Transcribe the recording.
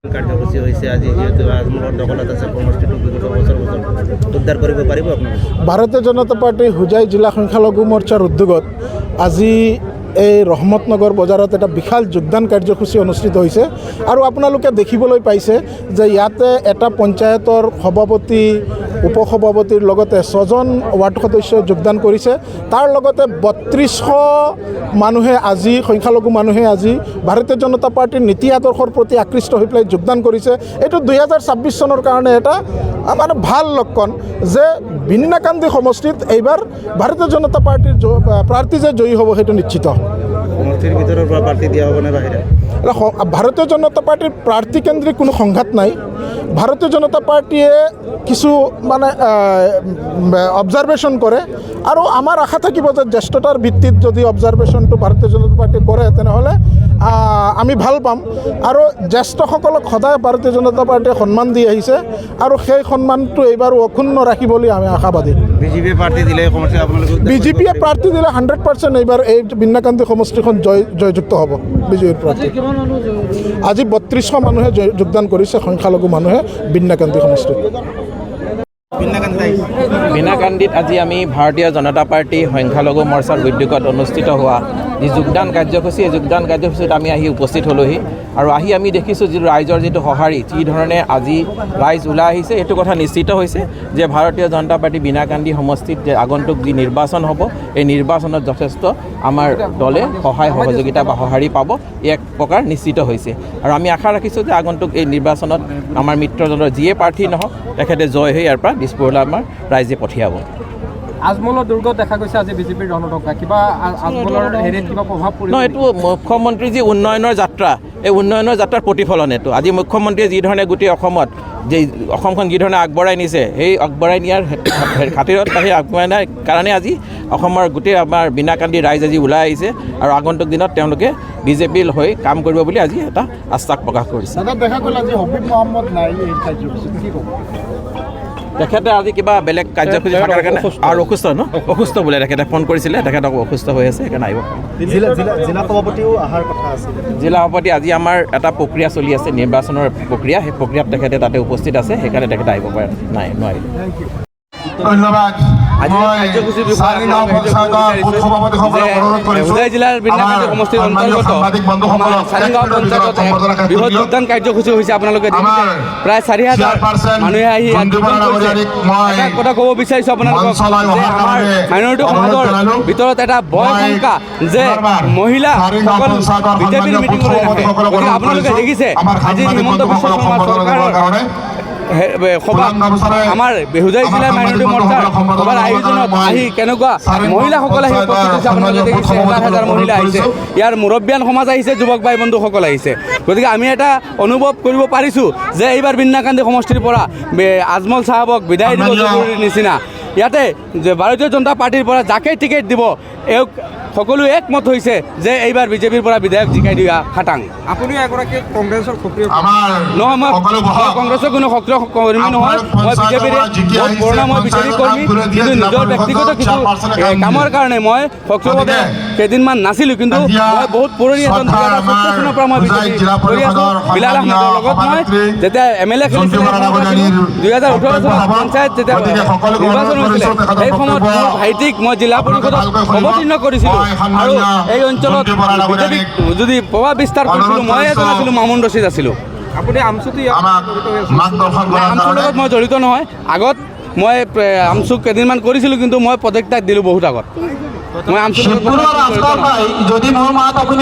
কাৰ্যসূচী হৈছে আজি যেহেতু আজমলৰ দখলত আছে সমষ্টিটো বিগত বছৰ উদ্ধাৰ কৰিব পাৰিব আপোনালোকে? ভাৰতীয় জনতা পাৰ্টি হোজাই জিলা সংখ্যালঘু মৰ্চাৰ উদ্যোগত আজি এই ৰহমতনগৰ বজাৰত এটা বিশাল যোগদান কাৰ্যসূচী অনুষ্ঠিত হৈছে আৰু আপোনালোকে দেখিবলৈ পাইছে যে ইয়াতে এটা পঞ্চায়তৰ সভাপতি উপসভাপতিৰ লগতে 6জন ৱাৰ্ড সদস্যই যোগদান কৰিছে। তাৰ লগতে 3200 মানুহে আজি সংখ্যালঘু মানুহে আজি ভাৰতীয় জনতা পাৰ্টিৰ নীতি আদৰ্শৰ প্ৰতি আকৃষ্ট হৈ পেলাই যোগদান কৰিছে। এইটো 2026 চনৰ কাৰণে এটা মানে ভাল লক্ষণ যে বিন্নাকান্দি সমষ্টিত এইবাৰ ভাৰতীয় জনতা পাৰ্টিৰ প্ৰাৰ্থী যে জয়ী হ'ব সেইটো নিশ্চিত। সমষ্টিৰ ভিতৰৰ পৰা প্ৰাৰ্থী দিয়া হ'ব নে বাহিৰে? ভাৰতীয় জনতা পাৰ্টিৰ প্ৰাৰ্থী কেন্দ্ৰিক কোনো সংঘাত নাই। ভাৰতীয় জনতা পাৰ্টিয়ে কিছু মানে অবজাৰভেশ্যন কৰে আৰু আমাৰ আশা থাকিব যে জ্যেষ্ঠতাৰ ভিত্তিত যদি অবজাৰভেশ্যনটো ভাৰতীয় জনতা পাৰ্টিয়ে কৰে তেনেহ'লে আমি ভাল পাম আৰু জ্যেষ্ঠসকলক সদায় ভাৰতীয় জনতা পাৰ্টিয়ে সন্মান দি আহিছে আৰু সেই সন্মানটো এইবাৰ অক্ষুণ্ণ ৰাখিবলৈ আমি আশাবাদী। বিজেপিয়ে প্ৰাৰ্থী দিলে সমষ্টি আপোনালোকে? বিজেপিয়ে প্ৰাৰ্থী দিলে 100% এইবাৰ এই বিন্নাকান্দি সমষ্টিখন জয়যুক্ত হ'ব বিজেপিৰ প্ৰাৰ্থী। আজি 3200 মানুহে যোগদান কৰিছে সংখ্যালঘু মানুহে বিন্নাকান্দি সমষ্টিত। বিনাকান্দিত আজি আমি ভাৰতীয় জনতা পাৰ্টি সংখ্যালঘু মৰ্চাৰ উদ্যোগত অনুষ্ঠিত হোৱা যি যোগদান কাৰ্যসূচী, এই যোগদান কাৰ্যসূচীত আমি আহি উপস্থিত হ'লোহি আৰু আমি দেখিছোঁ যিটো ৰাইজৰ যিটো সঁহাৰি, যি ধৰণে আজি ৰাইজ ওলাই আহিছে, এইটো কথা নিশ্চিত হৈছে যে ভাৰতীয় জনতা পাৰ্টি বিনাকান্দি সমষ্টিত যে আগন্তুক যি নিৰ্বাচন হ'ব, এই নিৰ্বাচনত যথেষ্ট আমাৰ দলে সহায় সহযোগিতা বা সঁহাৰি পাব, এক প্ৰকাৰ নিশ্চিত হৈছে। আৰু আমি আশা ৰাখিছোঁ যে আগন্তুক এই নিৰ্বাচনত আমাৰ মিত্ৰজনৰ যিয়ে প্ৰাৰ্থী নহওক তেখেতে জয় হৈ ইয়াৰ পৰা দিছপুৰলৈ আমাৰ ৰাইজে পঠিয়াব। আজমলৰ দুৰ্গত দেখা গৈছে আজি বিজেপিৰ ৰণধকা, কিবা আজমলৰ হেৰিত কিবা প্ৰভাৱ পৰিব? নহয়, এইটো মুখ্যমন্ত্ৰীৰ যি উন্নয়নৰ যাত্ৰা, এই উন্নয়নৰ যাত্ৰাৰ প্ৰতিফলন এইটো। আজি মুখ্যমন্ত্ৰীয়ে যিধৰণে গোটেই অসমত যে অসমখন যিধৰণে আগবঢ়াই নিছে, সেই আগবঢ়াই নিয়াৰ খাতিৰত সেই আগবঢ়াই নিয়াৰ কাৰণে আজি অসমৰ গোটেই আমাৰ বিনাকান্দি ৰাইজ আজি ওলাই আহিছে আৰু আগন্তুক দিনত তেওঁলোকে বিজেপিৰ হৈ কাম কৰিব বুলি আজি এটা আশ্বাস প্ৰকাশ কৰিছে। তেখেতে আজি কিবা বেলেগ কাৰ্যসূচী থকাৰ কাৰণে আৰু অসুস্থ বোলে, তেখেতে ফোন কৰিছিলে, তেখেতক অসুস্থ হৈ আছে, সেইকাৰণে আহিব। জিলা সভাপতিও অহাৰ কথা আছিল। জিলা সভাপতি আজি আমাৰ এটা প্ৰক্ৰিয়া চলি আছে, নিৰ্বাচনৰ প্ৰক্ৰিয়া, সেই প্ৰক্ৰিয়াত তেখেতে তাতে উপস্থিত আছে, সেইকাৰণে তেখেতে আহিব পাৰে নোৱাৰিলে। ধন্যবাদ। হোজাই জিলাৰ বিন্নাকান্দি সমষ্টিৰ অন্তৰ্গত চাৰিগাঁও পঞ্চায়তত বৃহৎ যোগদান কাৰ্যসূচী হৈছে। আপোনালোকে দেখিছে প্ৰায় 4000 মানুহে আহি এটা কথা ক'ব বিচাৰিছোঁ আপোনালোকক যে আমাৰ মাইনৰিটি সমাজৰ ভিতৰত এটা ভয় শংকা যে মহিলাসকল বিজেপিৰ মিটিঙলৈ নাহে। গতিকে আপোনালোকে দেখিছে আজি হিমন্ত বিশ্ব শৰ্মা চৰকাৰৰ সভা আমাৰ হোজাই জিলাৰ মাইনৰিটি মৰ্চাৰ সভাৰ আয়োজনত আহি কেনেকুৱা মহিলাসকল আহি উপস্থিত হৈছে। আপোনালোকে দেখিছে 1000 মহিলা আহিছে, ইয়াৰ মুৰব্বীয়ান সমাজ আহিছে, যুৱক ভাই বন্ধুসকল আহিছে। গতিকে আমি এটা অনুভৱ কৰিব পাৰিছোঁ যে এইবাৰ বিন্নাকান্দি সমষ্টিৰ পৰা আজমল চাহাবক বিদায় দিব জৰুৰীৰ নিচিনা। ইয়াতে যে ভাৰতীয় জনতা পাৰ্টিৰ পৰা যাকে টিকেট দিব এওঁক সকলো একমত হৈছে যে এইবাৰ বিজেপিৰ পৰা বিধায়ক জিকাই দিয়া খাটাং। আপুনি এগৰাকী কংগ্ৰেছৰ সক্ৰিয় নহয়, মই কংগ্ৰেছৰ কোনো সক্ৰিয় কৰ্মী নহয়, মই বিজেপিৰে বহুত পুৰণা মই বিজেপি কৰ্মী, কিন্তু নিজৰ ব্যক্তিগত কিছু কামৰ কাৰণে মই সক্ৰিয়ভাৱে কেইদিনমান নাছিলোঁ, কিন্তু মই বহুত পুৰণি এজন 2014 চনৰ পৰা মই বিজেপি কৰি আছোঁ। বিলাল আহমেদৰ লগত মই যেতিয়া MLA খেলিছিলোঁ 2018 চনত পঞ্চায়ত যেতিয়া নিৰ্বাচন হৈছিলে, সেই সময়ত মোৰ ভাইটিক মই জিলা পৰিষদত অৱতীৰ্ণ কৰিছিলোঁ আৰু এই অঞ্চলত বিজেপিক যদি প্ৰভাৱ বিস্তাৰ কৰিছিলোঁ মই এজন আছিলোঁ, মামুন ৰচিদ আছিলোঁ। আপুনি আমচুৰ লগত মই জড়িত নহয়। আগত মই আমচুক কেইদিনমান কৰিছিলোঁ, কিন্তু মই পদত্যাগ দিলোঁ বহুত আগত। মই আমচুৰ লগত